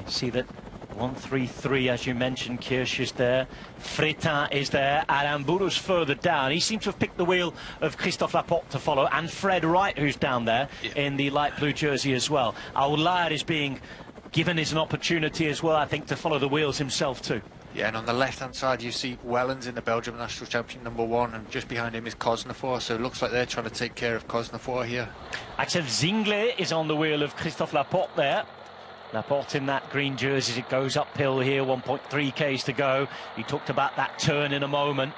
See that 1-3-3, as you mentioned. Kirsch is there, Fretin is there, Aramburu's further down. He seems to have picked the wheel of Christophe Laporte to follow, and Fred Wright, who's down there in the light blue jersey as well. Aulard is being given an opportunity as well, I think, to follow the wheels himself too. Yeah, and on the left-hand side you see Wellens in the Belgium National Champion #1, and just behind him is Cosnefort, so it looks like they're trying to take care of Cosnefort here. Axel Zingler is on the wheel of Christophe Laporte there. Laporte in that green jersey as it goes uphill here, 1.3 k's to go. You talked about that turn in a moment,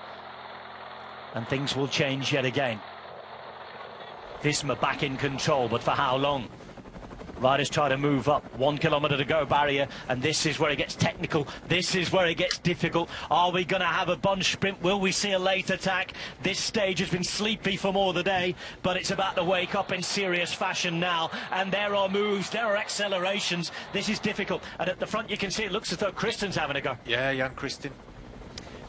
and things will change yet again. Visma back in control, but for how long? Riders try to move up, 1 kilometre to go barrier, and this is where it gets technical, this is where it gets difficult. Are we going to have a bunch sprint? Will we see a late attack? This stage has been sleepy for more of the day, but it's about to wake up in serious fashion now, and there are moves, there are accelerations. This is difficult, and at the front you can see it looks as though Kristen's having a go. Yeah, Jan Kristen.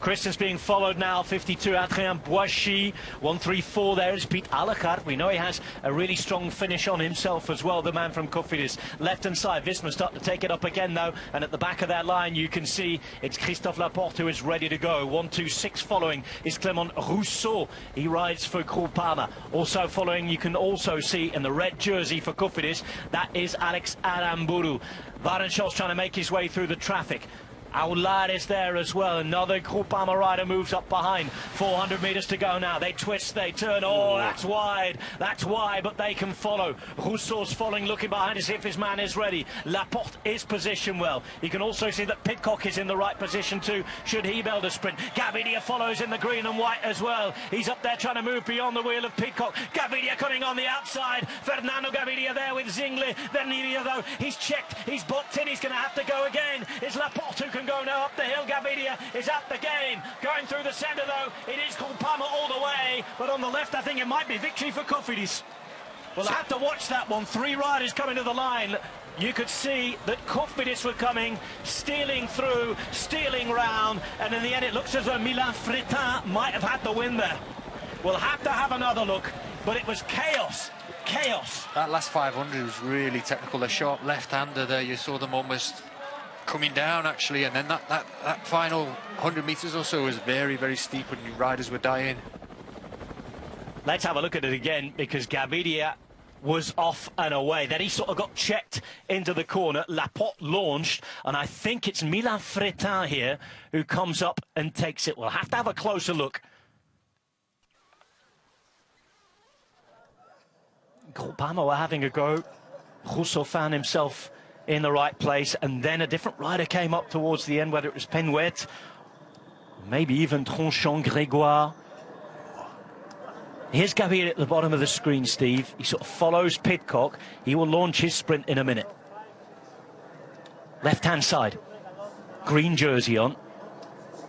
Kristen's being followed now, 52, Adrien Boischi, 134 there is Piet Allegard. We know he has a really strong finish on himself as well, the man from Cofidis. Left-hand side, Visma start to take it up again though, and at the back of that line you can see it's Christophe Laporte who is ready to go. 126 following is Clément Rousseau, he rides for Groupama. Also following, you can also see in the red jersey for Cofidis, that is Alex Aramburu. Varenschos trying to make his way through the traffic. Aulard is there as well. Another Groupama rider moves up behind. 400 metres to go now. They twist, they turn. Oh, that's wide. That's wide, but they can follow. Rousseau's following, looking behind to see if his man is ready. Laporte is positioned well. You can also see that Pidcock is in the right position too, should he build a sprint. Gaviria follows in the green and white as well. He's up there trying to move beyond the wheel of Pidcock. Gaviria coming on the outside. Fernando Gaviria there with Zingler. Then though, he's checked, he's blocked in, he's going to have to go again. It's Laporte who can go now up the hill. Gaviria is at the game. Going through the centre though, it is Groupama all the way, but on the left I think it might be victory for Cofidis. Well, I have to watch that one. 3 riders coming to the line. You could see that Cofidis were coming, stealing through, stealing round, and in the end it looks as though Milan Fretin might have had the win there. We'll have to have another look, but it was chaos. Chaos. That last 500 was really technical. The sharp left-hander there, you saw them almost coming down actually, and then that final 100 metres or so was very, very steep when the riders were dying. Let's have a look at it again, because Gaviria was off and away. Then he sort of got checked into the corner. Laporte launched, and I think it's Milan Fretin here who comes up and takes it. We'll have to have a closer look. Groupama were having a go. Rousseau found himself in the right place, and then a different rider came up towards the end, whether it was Penouet, maybe even Tronchon Grégoire. Here's Gaviria at the bottom of the screen, Steve. He sort of follows Pidcock. He will launch his sprint in a minute. Left-hand side, green jersey on.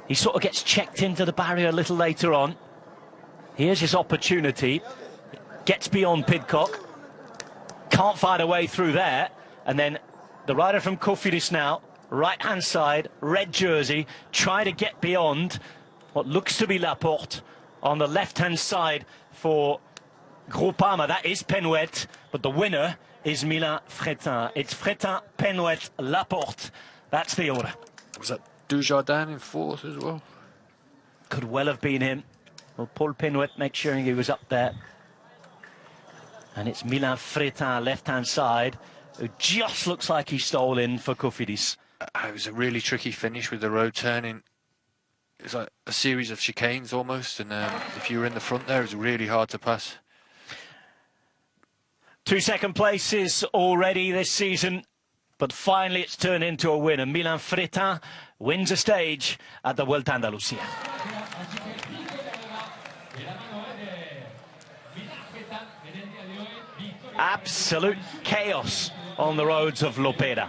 He sort of gets checked into the barrier a little later on. Here's his opportunity. Gets beyond Pidcock. Can't find a way through there. And then the rider from Cofidis now, right-hand side, red jersey, try to get beyond what looks to be Laporte. On the left-hand side for Groupama, that is Penouet, but the winner is Milan Fretin. It's Fretin, Penouet, Laporte. That's the order. Was that Dujardin in 4th as well? Could well have been him. Well, Paul Penouet make sure he was up there. And it's Milan Fretin, left-hand side, who just looks like he stole in for Cofidis. It was a really tricky finish with the road turning. It was like a series of chicanes almost, and if you were in the front there, it was really hard to pass. 2 second places already this season, but finally it's turned into a win, and Milan Fretin wins a stage at the Vuelta Andalucia. Absolute chaos on the roads of Lopera.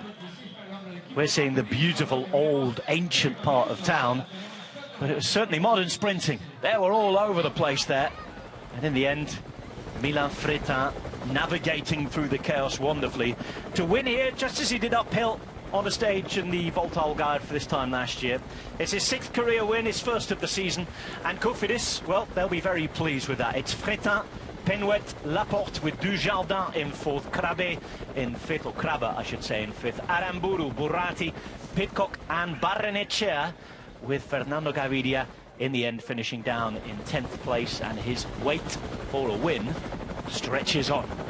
We're seeing the beautiful old ancient part of town, but it was certainly modern sprinting. They were all over the place there, and in the end Milan Fretin navigating through the chaos wonderfully to win here, just as he did uphill on the stage in the Volta Algarve for this time last year. It's his 6th career win, his 1st of the season, and Cofidis, well, they'll be very pleased with that. It's Fretin Penwet, Laporte with Dujardin in fourth, Krabbe in fifth, or Krabbe I should say in fifth, Aramburu, Burati, Pidcock and Barrenechea, with Fernando Gaviria in the end finishing down in 10th place, and his wait for a win stretches on.